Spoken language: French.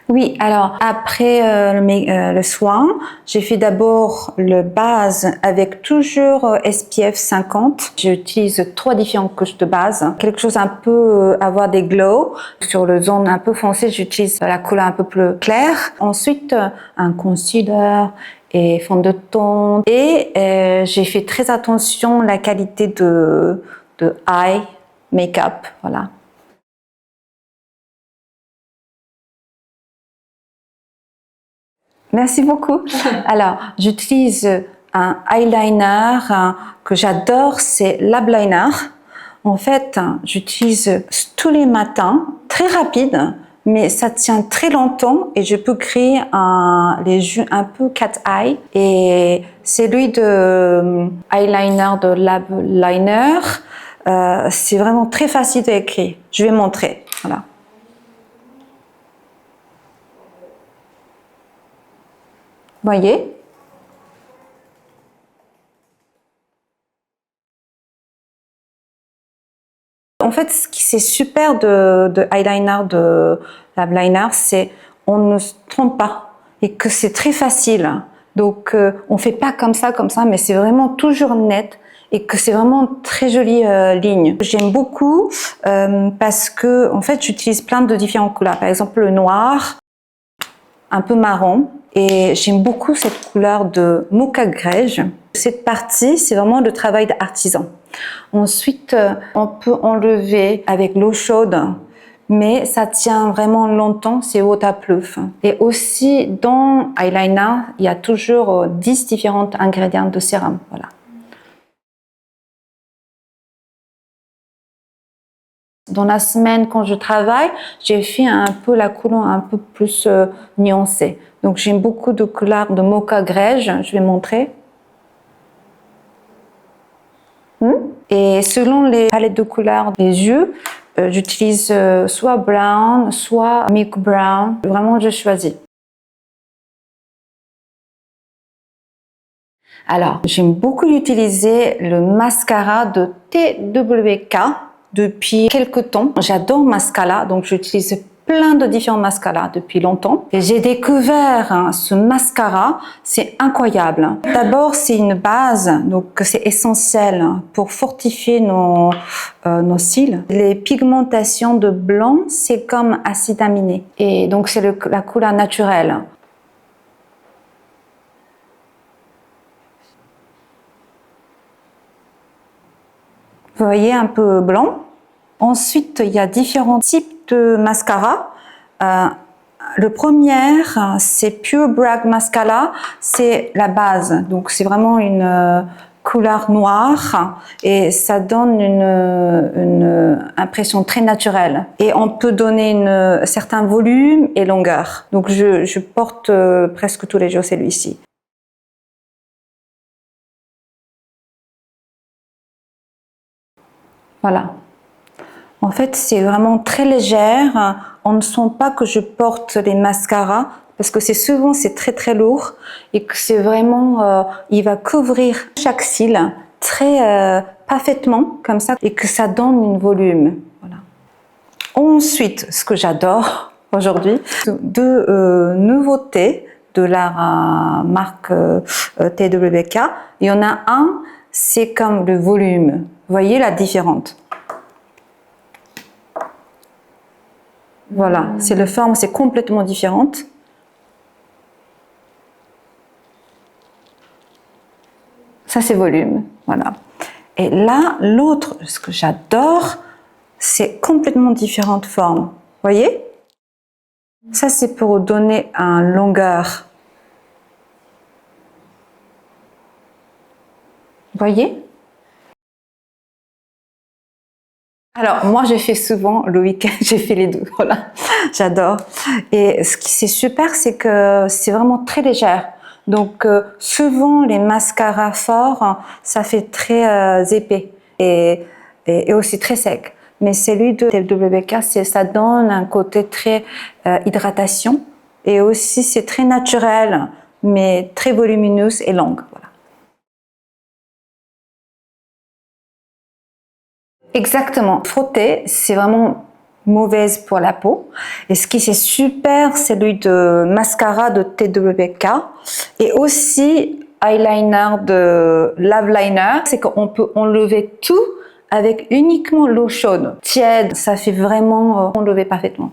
Oui, alors après le soin, j'ai fait d'abord le base avec toujours SPF 50. J'utilise 3 différentes couches de base. Quelque chose un peu avoir des glows. Sur le zone un peu foncé, j'utilise la couleur un peu plus claire. Ensuite, un concealer et fond de teint. Et j'ai fait très attention à la qualité de eye make-up, voilà. Merci beaucoup. Alors, j'utilise un eyeliner que j'adore, c'est Lab Liner. En fait, j'utilise tous les matins, très rapide, mais ça tient très longtemps et je peux créer les yeux un peu cat eye. Et celui de eyeliner de Lab Liner, c'est vraiment très facile à écrire. Je vais montrer. Voilà. Voyez? En fait, ce qui c'est super de eyeliner de Lab Liner, c'est on ne se trompe pas et que c'est très facile. Donc, on fait pas comme ça, mais c'est vraiment toujours net et que c'est vraiment très jolie ligne. J'aime beaucoup parce que en fait, j'utilise plein de différentes couleurs. Par exemple, le noir, un peu marron. Et j'aime beaucoup cette couleur de mocha grège. Cette partie, c'est vraiment le travail d'artisan. Ensuite, on peut enlever avec l'eau chaude, mais ça tient vraiment longtemps, c'est waterproof. Et aussi, dans eyeliner, il y a toujours 10 différents ingrédients de sérum. Voilà. Dans la semaine, quand je travaille, j'ai fait un peu la couleur un peu plus nuancée. Donc, j'aime beaucoup de couleurs de mocha grège. Je vais montrer. Et selon les palettes de couleurs des yeux, j'utilise soit brown, soit milk brown. Vraiment, je choisis. Alors, j'aime beaucoup utiliser le mascara de TWK depuis quelques temps. J'adore mascara, donc j'utilise plein de différents mascaras depuis longtemps. Et j'ai découvert ce mascara, c'est incroyable. D'abord, c'est une base, donc c'est essentiel pour fortifier nos cils. Les pigmentations de blanc, c'est comme acide aminé. Et donc, c'est la couleur naturelle. Vous voyez, un peu blanc. Ensuite, il y a différents types de mascara. Le premier, c'est Pure Black Mascara. C'est la base. Donc, c'est vraiment une couleur noire et ça donne une impression très naturelle. Et on peut donner un certain volume et longueur. Donc, je porte presque tous les jours celui-ci. Voilà. En fait, c'est vraiment très légère. On ne sent pas que je porte les mascaras parce que souvent c'est très lourd et que c'est vraiment, il va couvrir chaque cil très parfaitement comme ça et que ça donne un volume. Voilà. Ensuite, ce que j'adore aujourd'hui, deux nouveautés de la marque TWK. Il y en a un, c'est comme le volume. Vous voyez la différence? Voilà, c'est la forme, c'est complètement différente. Ça, c'est volume, voilà. Et là, l'autre, ce que j'adore, c'est complètement différente forme. Voyez? Ça, c'est pour donner une longueur. Voyez? Alors, moi, j'ai fait souvent le week-end, j'ai fait les deux, voilà. J'adore. Et ce qui c'est super, c'est que c'est vraiment très légère. Donc, souvent, les mascaras forts, ça fait très épais et aussi très sec. Mais celui de TWK, ça donne un côté très hydratation. Et aussi, c'est très naturel, mais très volumineuse et longue. Voilà. Exactement. Frotter, c'est vraiment mauvaise pour la peau. Et ce qui c'est super, c'est celui de mascara de TWK et aussi eyeliner de Love Liner. C'est qu'on peut enlever tout avec uniquement l'eau chaude, tiède. Ça fait vraiment enlever parfaitement.